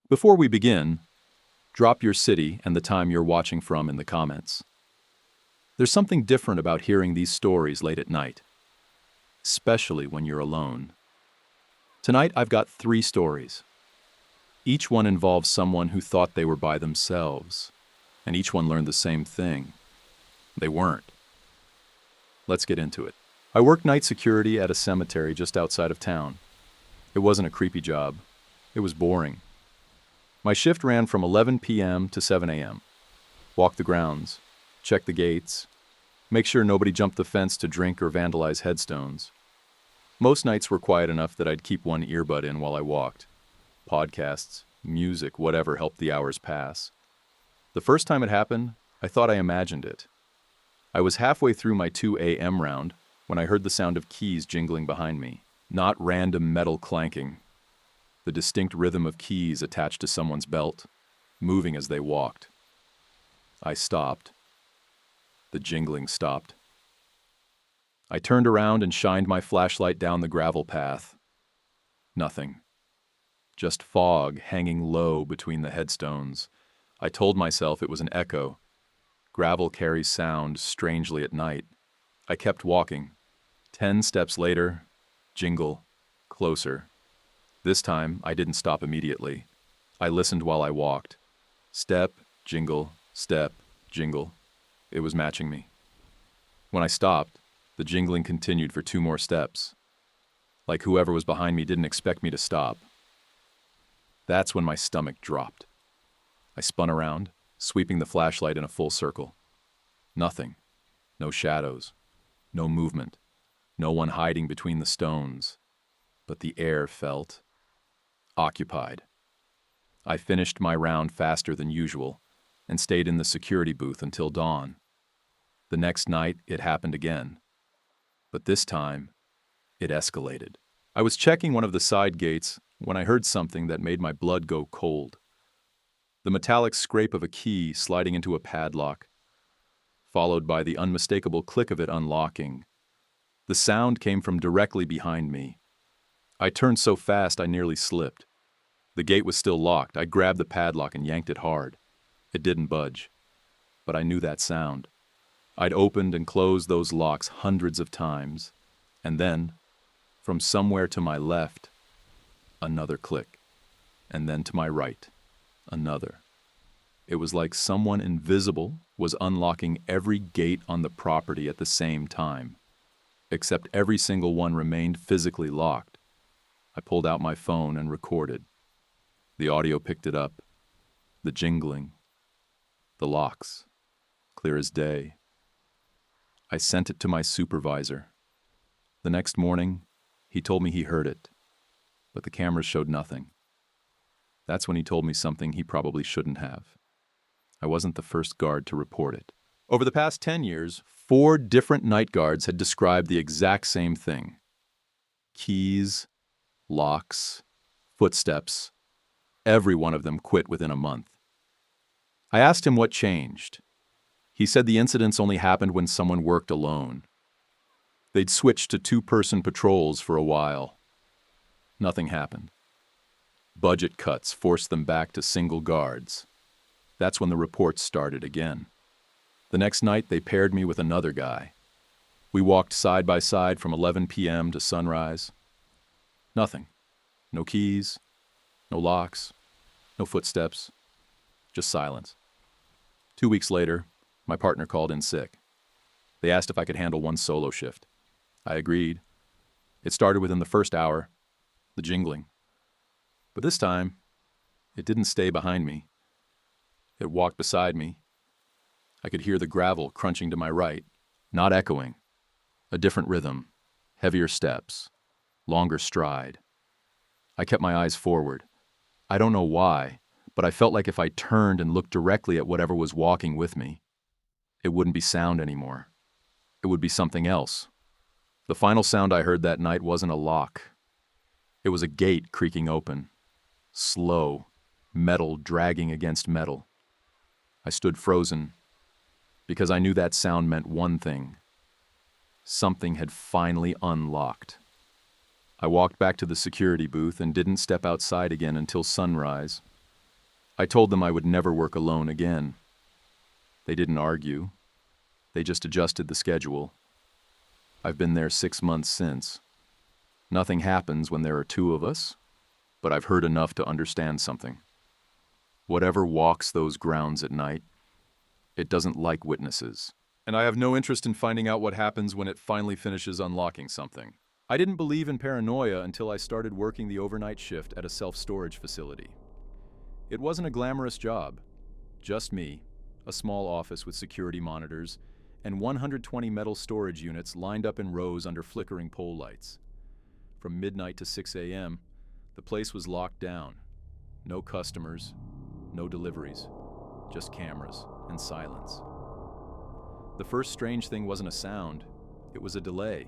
Before we begin, drop your city and the time you're watching from in the comments. There's something different about hearing these stories late at night, especially when you're alone. Tonight I've got 3 stories. Each one involves someone who thought they were by themselves, and each one learned the same thing. They weren't. Let's get into it. I worked night security at a cemetery just outside of town. It wasn't a creepy job. It was boring. My shift ran from 11 p.m. to 7 a.m. Walk the grounds, check the gates, make sure nobody jumped the fence to drink or vandalize headstones. Most nights were quiet enough that I'd keep one earbud in while I walked. Podcasts, music, whatever helped the hours pass. The first time it happened, I thought I imagined it. I was halfway through my 2 a.m. round when I heard the sound of keys jingling behind me, not random metal clanking. The distinct rhythm of keys attached to someone's belt, moving as they walked. I stopped. The jingling stopped. I turned around and shined my flashlight down the gravel path. Nothing. Just fog hanging low between the headstones. I told myself it was an echo. Gravel carries sound strangely at night. I kept walking. 10 steps later, jingle, closer. This time, I didn't stop immediately. I listened while I walked. Step, jingle, step, jingle. It was matching me. When I stopped, the jingling continued for 2 more steps. Like whoever was behind me didn't expect me to stop. That's when my stomach dropped. I spun around, sweeping the flashlight in a full circle. Nothing. No shadows. No movement. No one hiding between the stones. But the air felt occupied. I finished my round faster than usual and stayed in the security booth until dawn. The next night, it happened again. But this time, it escalated. I was checking one of the side gates when I heard something that made my blood go cold. The metallic scrape of a key sliding into a padlock, followed by the unmistakable click of it unlocking. The sound came from directly behind me. I turned so fast I nearly slipped. The gate was still locked. I grabbed the padlock and yanked it hard. It didn't budge. But I knew that sound. I'd opened and closed those locks hundreds of times. And then, from somewhere to my left, another click. And then to my right, another. It was like someone invisible was unlocking every gate on the property at the same time. Except every single one remained physically locked. I pulled out my phone and recorded. The audio picked it up. The jingling. The locks. Clear as day. I sent it to my supervisor. The next morning, he told me he heard it, but the cameras showed nothing. That's when he told me something he probably shouldn't have. I wasn't the first guard to report it. Over the past 10 years, 4 different night guards had described the exact same thing. Keys, locks, footsteps. Every one of them quit within a month. I asked him what changed. He said the incidents only happened when someone worked alone. They'd switched to 2-person patrols for a while. Nothing happened. Budget cuts forced them back to single guards. That's when the reports started again. The next night, they paired me with another guy. We walked side by side from 11 p.m. to sunrise. Nothing. No keys, no locks, no footsteps, just silence. 2 weeks later, my partner called in sick. They asked if I could handle one solo shift. I agreed. It started within the first hour, the jingling. But this time, it didn't stay behind me. It walked beside me. I could hear the gravel crunching to my right, not echoing. A different rhythm, heavier steps, longer stride. I kept my eyes forward. I don't know why, but I felt like if I turned and looked directly at whatever was walking with me, it wouldn't be sound anymore. It would be something else. The final sound I heard that night wasn't a lock. It was a gate creaking open. Slow, metal dragging against metal. I stood frozen, because I knew that sound meant one thing. Something had finally unlocked. I walked back to the security booth and didn't step outside again until sunrise. I told them I would never work alone again. They didn't argue. They just adjusted the schedule. I've been there 6 months since. Nothing happens when there are two of us, but I've heard enough to understand something. Whatever walks those grounds at night, it doesn't like witnesses. And I have no interest in finding out what happens when it finally finishes unlocking something. I didn't believe in paranoia until I started working the overnight shift at a self-storage facility. It wasn't a glamorous job. Just me, a small office with security monitors, and 120 metal storage units lined up in rows under flickering pole lights. From midnight to 6 a.m., the place was locked down. No customers, no deliveries, just cameras and silence. The first strange thing wasn't a sound, it was a delay.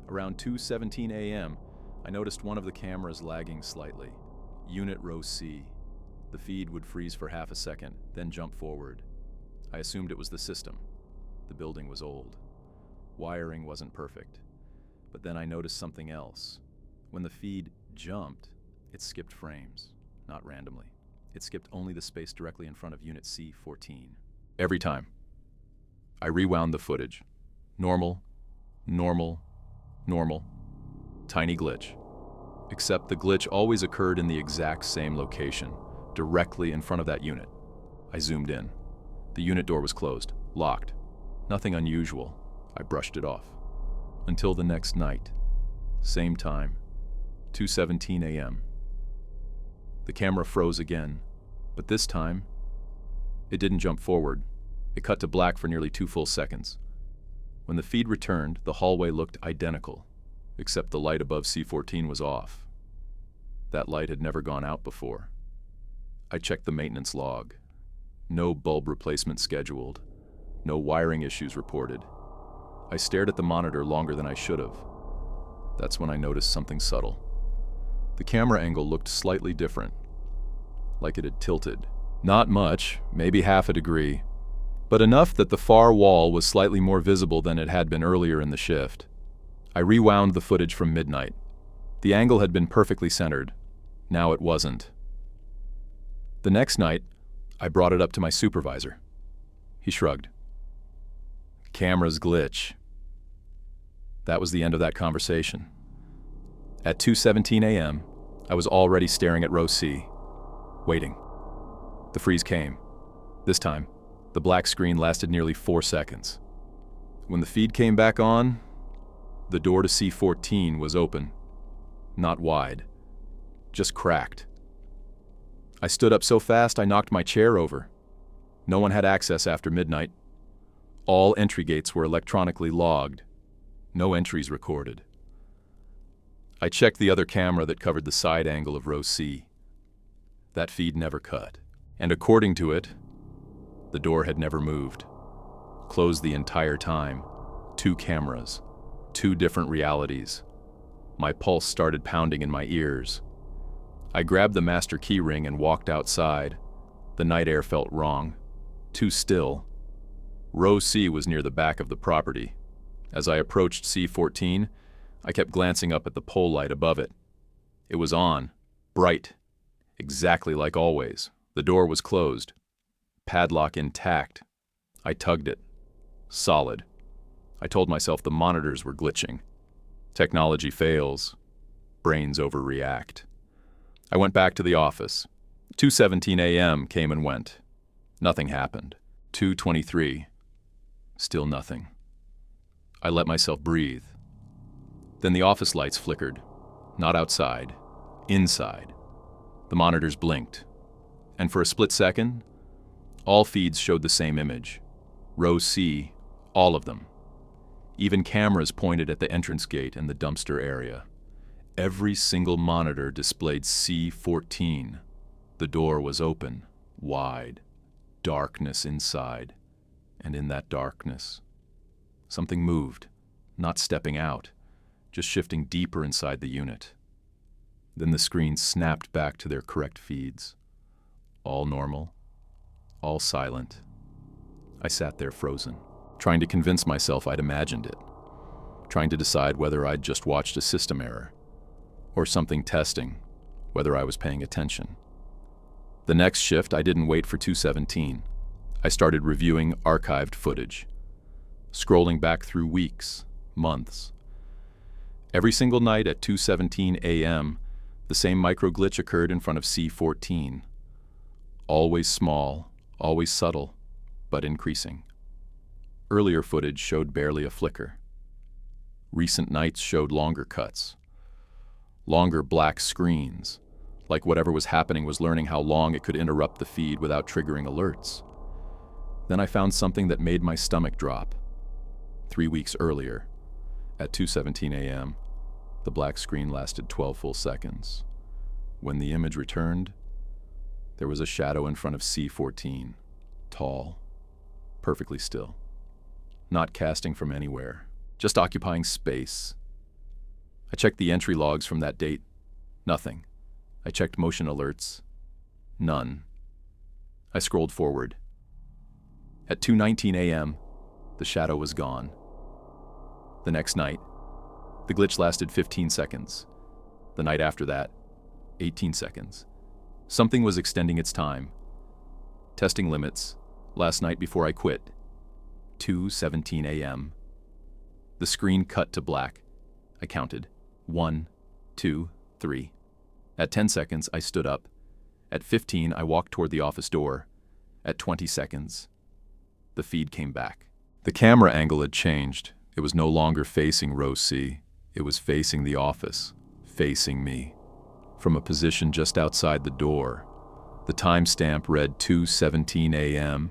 Around 2:17 a.m., I noticed one of the cameras lagging slightly. Unit row C. The feed would freeze for half a second, then jump forward. I assumed it was the system. The building was old. Wiring wasn't perfect. But then I noticed something else. When the feed jumped, it skipped frames, not randomly. It skipped only the space directly in front of Unit C-14. Every time. I rewound the footage. Normal, normal, normal. Tiny glitch. Except the glitch always occurred in the exact same location, directly in front of that unit. I zoomed in. The unit door was closed, locked. Nothing unusual. I brushed it off. Until the next night. Same time. 2:17 a.m. The camera froze again, but this time, it didn't jump forward. It cut to black for nearly 2 full seconds. When the feed returned, the hallway looked identical, except the light above C-14 was off. That light had never gone out before. I checked the maintenance log. No bulb replacement scheduled. No wiring issues reported. I stared at the monitor longer than I should have. That's when I noticed something subtle. The camera angle looked slightly different, like it had tilted. Not much, maybe half a degree, but enough that the far wall was slightly more visible than it had been earlier in the shift. I rewound the footage from midnight. The angle had been perfectly centered. Now it wasn't. The next night, I brought it up to my supervisor. He shrugged. Camera's glitch. That was the end of that conversation. At 2:17 a.m., I was already staring at row C, waiting. The freeze came. This time, the black screen lasted nearly 4 seconds. When the feed came back on, the door to C-14 was open. Not wide, just cracked. I stood up so fast I knocked my chair over. No one had access after midnight. All entry gates were electronically logged. No entries recorded. I checked the other camera that covered the side angle of row C. That feed never cut. And according to it, the door had never moved. Closed the entire time. 2 cameras. 2 different realities. My pulse started pounding in my ears. I grabbed the master key ring and walked outside. The night air felt wrong. Too still. Row C was near the back of the property. As I approached C-14, I kept glancing up at the pole light above it. It was on, bright, exactly like always. The door was closed, padlock intact. I tugged it, solid. I told myself the monitors were glitching. Technology fails, brains overreact. I went back to the office. 2:17 a.m. came and went. Nothing happened. 2:23, still nothing. I let myself breathe. Then the office lights flickered. Not outside, inside. The monitors blinked. And for a split second, all feeds showed the same image. Row C, all of them. Even cameras pointed at the entrance gate and the dumpster area. Every single monitor displayed C-14. The door was open, wide. Darkness inside. And in that darkness, something moved, not stepping out, just shifting deeper inside the unit. Then the screens snapped back to their correct feeds. All normal, all silent. I sat there frozen, trying to convince myself I'd imagined it, trying to decide whether I'd just watched a system error, or something testing whether I was paying attention. The next shift, I didn't wait for 2:17. I started reviewing archived footage, scrolling back through weeks, months. Every single night at 2:17 a.m., the same micro glitch occurred in front of C14. Always small, always subtle, but increasing. Earlier footage showed barely a flicker. Recent nights showed longer cuts, longer black screens, like whatever was happening was learning how long it could interrupt the feed without triggering alerts. Then I found something that made my stomach drop. 3 weeks earlier, at 2:17 a.m., the black screen lasted 12 full seconds. When the image returned, there was a shadow in front of C14, tall, perfectly still, not casting from anywhere, just occupying space. I checked the entry logs from that date. Nothing. I checked motion alerts. None. I scrolled forward. At 2:19 a.m., the shadow was gone. The next night, the glitch lasted 15 seconds. The night after that, 18 seconds. Something was extending its time. Testing limits. Last night before I quit. 2:17 a.m. The screen cut to black. I counted. 1, 2, 3. At 10 seconds, I stood up. At 15, I walked toward the office door. At 20 seconds, the feed came back. The camera angle had changed. It was no longer facing row C. It was facing the office, facing me. From a position just outside the door, the timestamp read 2:17 a.m.,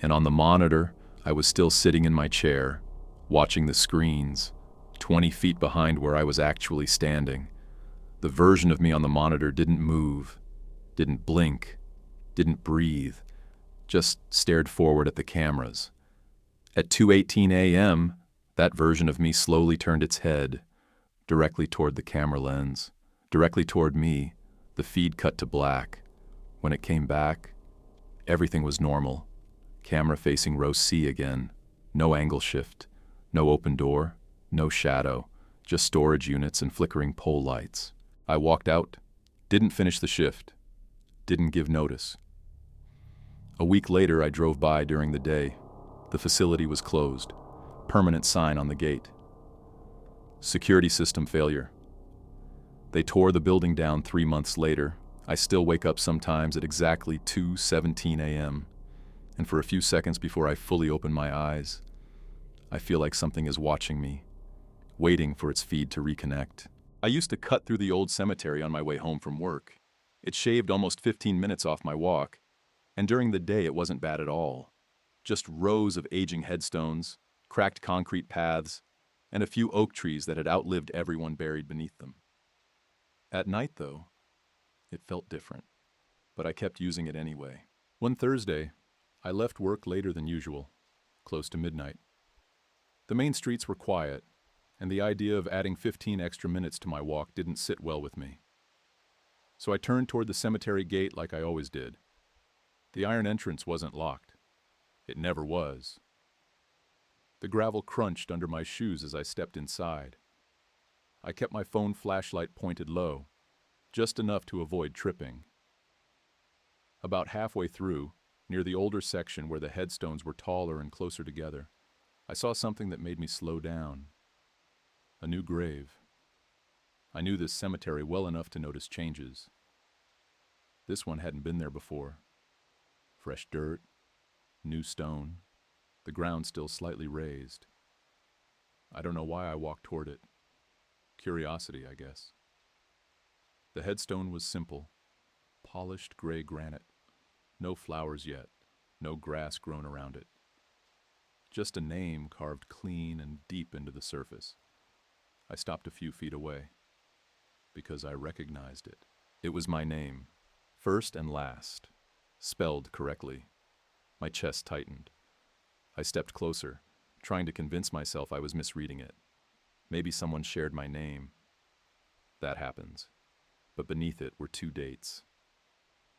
and on the monitor, I was still sitting in my chair, watching the screens, 20 feet behind where I was actually standing. The version of me on the monitor didn't move, didn't blink, didn't breathe, just stared forward at the cameras. At 2:18 a.m., that version of me slowly turned its head, directly toward the camera lens, directly toward me. The feed cut to black. When it came back, everything was normal. Camera facing row C again. No angle shift, no open door, no shadow, just storage units and flickering pole lights. I walked out, didn't finish the shift, didn't give notice. A week later, I drove by during the day. The facility was closed. Permanent sign on the gate. Security system failure. They tore the building down 3 months later. I still wake up sometimes at exactly 2:17 a.m., and for a few seconds before I fully open my eyes, I feel like something is watching me, waiting for its feed to reconnect. I used to cut through the old cemetery on my way home from work. It shaved almost 15 minutes off my walk, and during the day it wasn't bad at all. Just rows of aging headstones, cracked concrete paths, and a few oak trees that had outlived everyone buried beneath them. At night, though, it felt different, but I kept using it anyway. One Thursday, I left work later than usual, close to midnight. The main streets were quiet, and the idea of adding 15 extra minutes to my walk didn't sit well with me. So I turned toward the cemetery gate like I always did. The iron entrance wasn't locked. It never was. The gravel crunched under my shoes as I stepped inside. I kept my phone flashlight pointed low, just enough to avoid tripping. About halfway through, near the older section where the headstones were taller and closer together, I saw something that made me slow down. A new grave. I knew this cemetery well enough to notice changes. This one hadn't been there before. Fresh dirt, new stone, the ground still slightly raised. I don't know why I walked toward it. Curiosity, I guess. The headstone was simple, polished gray granite. No flowers yet, no grass grown around it. Just a name carved clean and deep into the surface. I stopped a few feet away, because I recognized it. It was my name, first and last, spelled correctly. My chest tightened. I stepped closer, trying to convince myself I was misreading it. Maybe someone shared my name. That happens. But beneath it were 2 dates.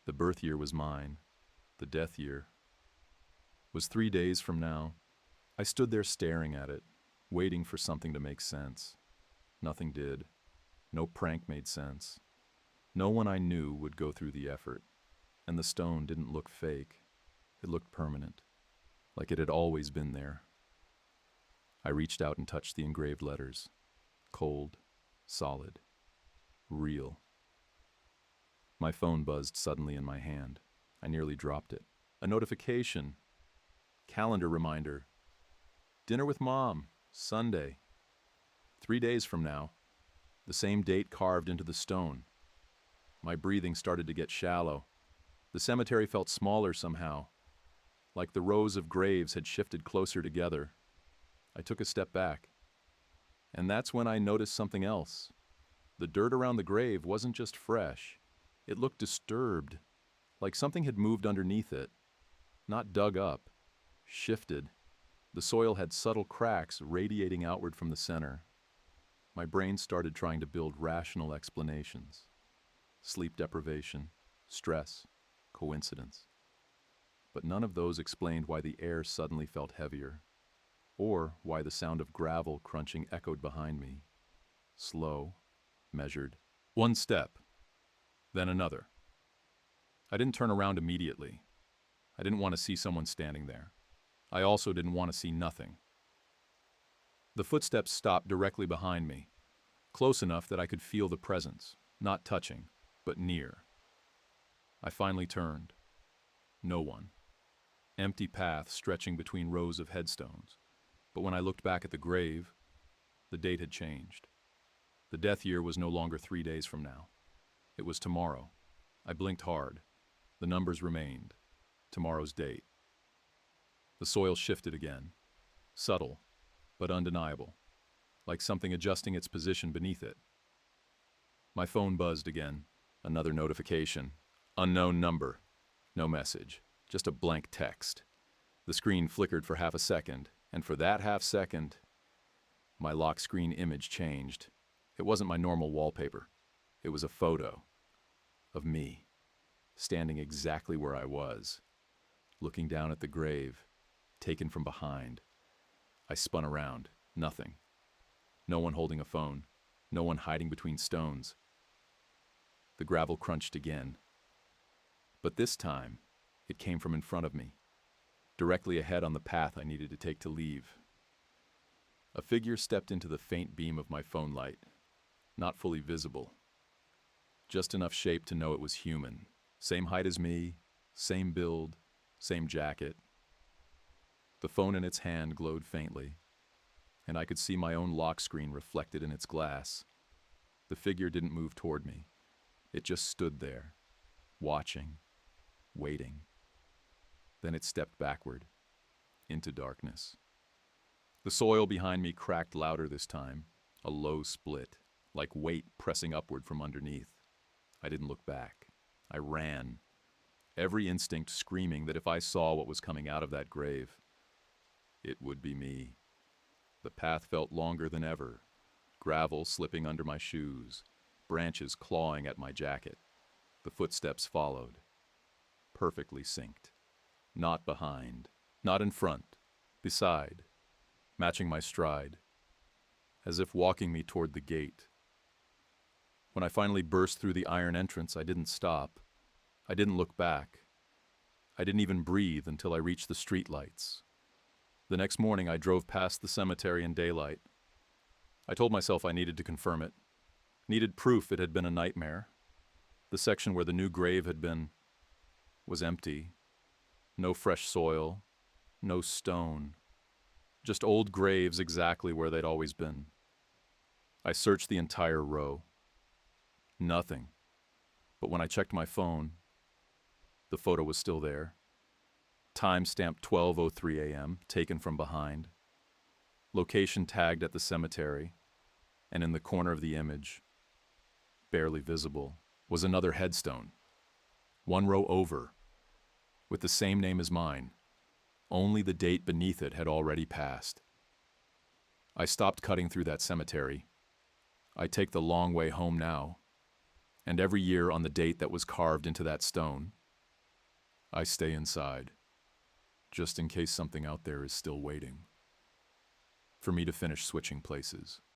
The birth year was mine. The death year was 3 days from now. I stood there staring at it, waiting for something to make sense. Nothing did. No prank made sense. No one I knew would go through the effort. And the stone didn't look fake. It looked permanent, like it had always been there. I reached out and touched the engraved letters. Cold, solid, real. My phone buzzed suddenly in my hand. I nearly dropped it. A notification. Calendar reminder. Dinner with Mom, Sunday. 3 days from now. The same date carved into the stone. My breathing started to get shallow. The cemetery felt smaller somehow, like the rows of graves had shifted closer together. I took a step back. And that's when I noticed something else. The dirt around the grave wasn't just fresh. It looked disturbed, like something had moved underneath it. Not dug up, shifted. The soil had subtle cracks radiating outward from the center. My brain started trying to build rational explanations. Sleep deprivation, stress, coincidence. But none of those explained why the air suddenly felt heavier, or why the sound of gravel crunching echoed behind me. Slow, measured. One step, then another. I didn't turn around immediately. I didn't want to see someone standing there. I also didn't want to see nothing. The footsteps stopped directly behind me, close enough that I could feel the presence, not touching, but near. I finally turned. No one. Empty path stretching between rows of headstones. But when I looked back at the grave, the date had changed. The death year was no longer 3 days from now. It was tomorrow. I blinked hard. The numbers remained. Tomorrow's date. The soil shifted again. Subtle, but undeniable. Like something adjusting its position beneath it. My phone buzzed again. Another notification. Unknown number. No message. Just a blank text. The screen flickered for half a second, and for that half second, my lock screen image changed. It wasn't my normal wallpaper. It was a photo of me, standing exactly where I was, looking down at the grave, taken from behind. I spun around. Nothing. No one holding a phone. No one hiding between stones. The gravel crunched again. But this time, it came from in front of me, directly ahead on the path I needed to take to leave. A figure stepped into the faint beam of my phone light, not fully visible. Just enough shape to know it was human. Same height as me, same build, same jacket. The phone in its hand glowed faintly, and I could see my own lock screen reflected in its glass. The figure didn't move toward me. It just stood there, watching, waiting. Then it stepped backward, into darkness. The soil behind me cracked louder this time, a low split, like weight pressing upward from underneath. I didn't look back. I ran, every instinct screaming that if I saw what was coming out of that grave, it would be me. The path felt longer than ever, gravel slipping under my shoes, branches clawing at my jacket. The footsteps followed, perfectly synced. Not behind, not in front, beside, matching my stride, as if walking me toward the gate. When I finally burst through the iron entrance, I didn't stop. I didn't look back. I didn't even breathe until I reached the streetlights. The next morning, I drove past the cemetery in daylight. I told myself I needed to confirm it. Needed proof it had been a nightmare. The section where the new grave had been was empty. No fresh soil, no stone. Just old graves exactly where they'd always been. I searched the entire row. Nothing. But when I checked my phone, the photo was still there. Time stamped 12:03 a.m., taken from behind. Location tagged at the cemetery, and in the corner of the image, barely visible, was another headstone. One row over, with the same name as mine. Only the date beneath it had already passed. I stopped cutting through that cemetery. I take the long way home now, and every year on the date that was carved into that stone, I stay inside, just in case something out there is still waiting for me to finish switching places.